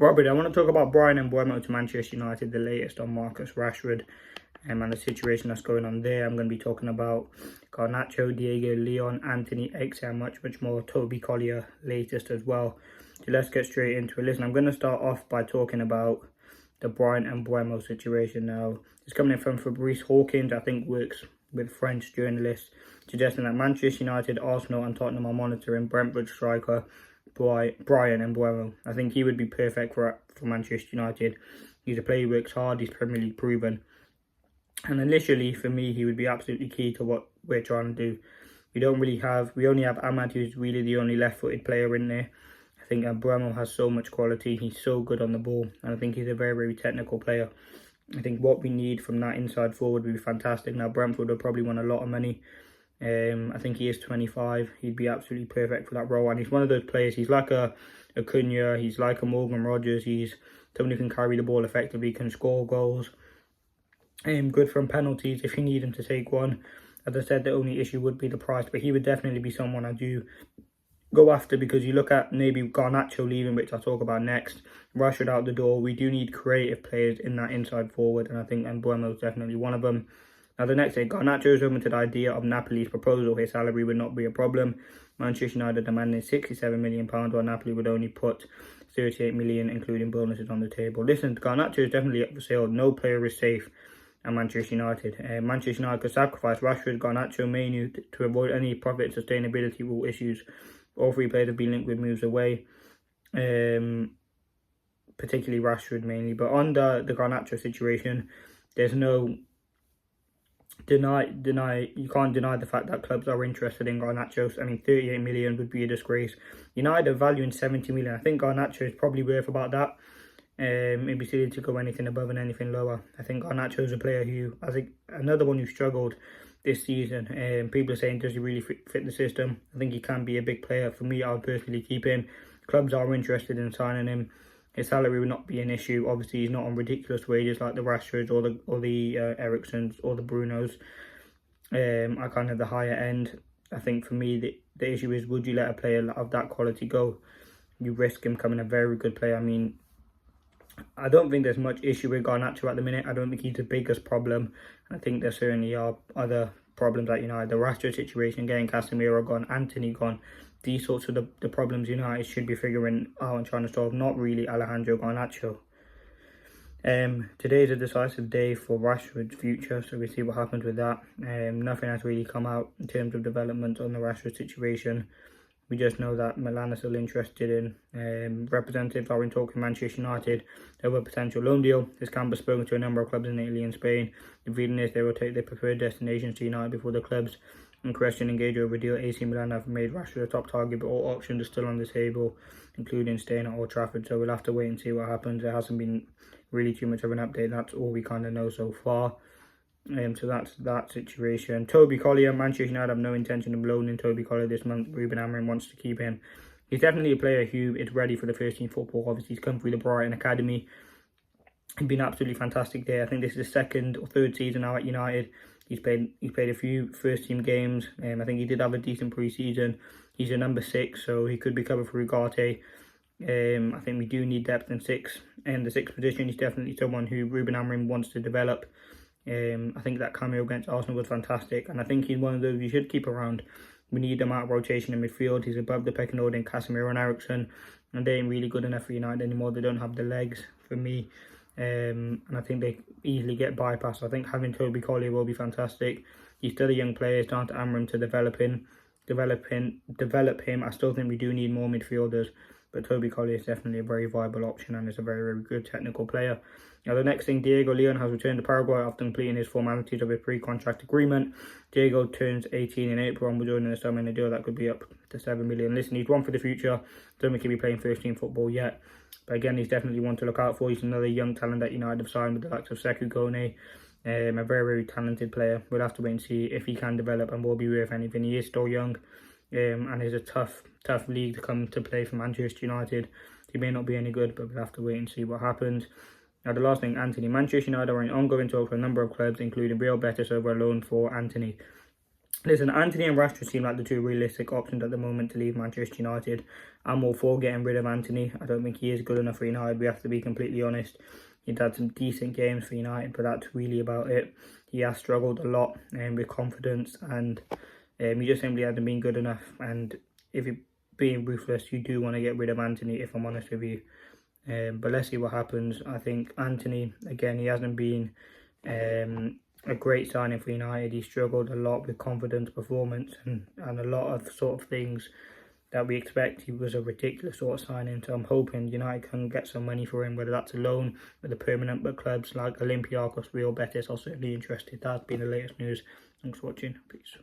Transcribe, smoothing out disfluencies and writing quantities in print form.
Robert, I want to talk about Brian MBUEMO to Manchester United, the latest on Marcus Rashford and the situation that's going on there. I'm going to be talking about Garnacho, Diego Leon, Anthony, and much more. Toby Collier, latest as well. So let's get straight into it. Listen, I'm going to start off by talking about the Brian MBUEMO situation now. It's coming in from Fabrice Hawkins, I think works with French journalists, suggesting that Manchester United, Arsenal and Tottenham are monitoring Brentford striker Brian MBUEMO. I think he would be perfect for Manchester United. He's a player who works hard, he's Premier League proven. And initially, for me, he would be absolutely key to what we're trying to do. We only have Ahmad, who's really the only left-footed player in there. I think MBUEMO has so much quality, he's so good on the ball, and I think he's a very technical player. I think what we need from that inside forward would be fantastic. Now, Brentford would probably want a lot of money. I think he is 25. He'd be absolutely perfect for that role. And he's one of those players. He's like a Cunha. He's like a Morgan Rogers. He's someone who can carry the ball effectively, can score goals. Good from penalties if you need him to take one. As I said, the only issue would be the price. But he would definitely be someone I do go after, because you look at maybe Garnacho leaving, which I'll talk about next. Rashford out the door. We do need creative players in that inside forward. And I think MBUEMO is definitely one of them. Now, the next day, Garnacho is open to the idea of Napoli's proposal. His salary would not be a problem. Manchester United demanding £67 million, while Napoli would only put £38 million, including bonuses, on the table. Listen, Garnacho is definitely up for sale. No player is safe at Manchester United. Manchester United could sacrifice Rashford, Garnacho, Manu to avoid any profit sustainability rule issues. All three players have been linked with moves away, particularly Rashford mainly. But on the Garnacho situation, there's no... you can't deny the fact that clubs are interested in Garnacho. I mean, 38 million would be a disgrace. United are valuing 70 million. I think Garnacho is probably worth about that. It'd be silly to go anything above and anything lower. I think Garnacho is a player who, another one who struggled this season. People are saying, does he really fit the system? I think he can be a big player. For me, I would personally keep him. Clubs are interested in signing him. His salary would not be an issue. Obviously, he's not on ridiculous wages like the Rashfords or the Ericssons or the Brunos. I kind of the higher end. I think for me, the issue is, would you let a player of that quality go? You risk him becoming a very good player. I mean, I don't think there's much issue with Garnacho at the minute. I don't think he's the biggest problem. I think there certainly are other problems at United. The Rashford situation, getting Casemiro gone, Anthony gone. These sorts of the problems United should be figuring out and trying to solve, not really Alejandro Garnacho. Today is a decisive day for Rashford's future, so we'll see what happens with that. Nothing has really come out in terms of development on the Rashford situation. We just know that Milan are still interested in. Representatives are in talk with Manchester United over a potential loan deal. This camp has spoken to a number of clubs in Italy and Spain. The feeling is they will take their preferred destinations to United before the clubs in question engage over a deal. AC Milan have made Rashford a top target, but all options are still on the table, including staying at Old Trafford. So we'll have to wait and see what happens. There hasn't been really too much of an update. That's all we kind of know so far. So that's that situation. Toby Collier, Manchester United have no intention of loaning Toby Collier this month. Ruben Amorim wants to keep him. He's definitely a player who is ready for the first team football. Obviously, he's come through the Brighton Academy. He's been absolutely fantastic there. I think this is his second or third season now at United. He's played a few first team games. I think he did have a decent pre-season. He's a number 6, so he could be covered for Ugarte. I think we do need depth in 6. And the 6th position is definitely someone who Ruben Amorim wants to develop. I think that cameo against Arsenal was fantastic, and I think he's one of those you should keep around. We need them out of rotation in midfield. He's above the pecking order in Casemiro and Ericsson, and they ain't really good enough for United anymore. They don't have the legs for me, and I think they easily get bypassed. I think having Toby Collier will be fantastic. He's still a young player. It's down to Amorim to develop him. I still think we do need more midfielders, but Toby Collier is definitely a very viable option and is a very good technical player. Now, the next thing, Diego Leon has returned to Paraguay after completing his formalities of his pre-contract agreement. Diego turns 18 in April and will join in the summer in a deal that could be up to 7 million. Listen, he's one for the future. Don't think he'll be playing first team football yet. But again, he's definitely one to look out for. He's another young talent that United have signed with the likes of Sekou Kone. A very talented player. We'll have to wait and see if he can develop and will be worth anything. He is still young. And it's a tough league to come to play for Manchester United. He may not be any good, but we'll have to wait and see what happens. Now, the last thing, Anthony. Manchester United are in ongoing talks with a number of clubs, including Real Betis over a loan for Anthony. Listen, Anthony and Rashford seem like the two realistic options at the moment to leave Manchester United. I'm all for getting rid of Anthony. I don't think he is good enough for United. We have to be completely honest. He's had some decent games for United, but that's really about it. He has struggled a lot with confidence, and he just simply hasn't been good enough. And if you're being ruthless, you do want to get rid of Anthony, if I'm honest with you. But let's see what happens. I think Anthony, again, he hasn't been a great signing for United. He struggled a lot with confidence, performance, and a lot of sort of things that we expect. He was a ridiculous sort of signing, so I'm hoping United can get some money for him, whether that's a loan with a permanent, but clubs like Olympiacos, Real Betis are certainly interested. That's been the latest news. Thanks for watching. Peace.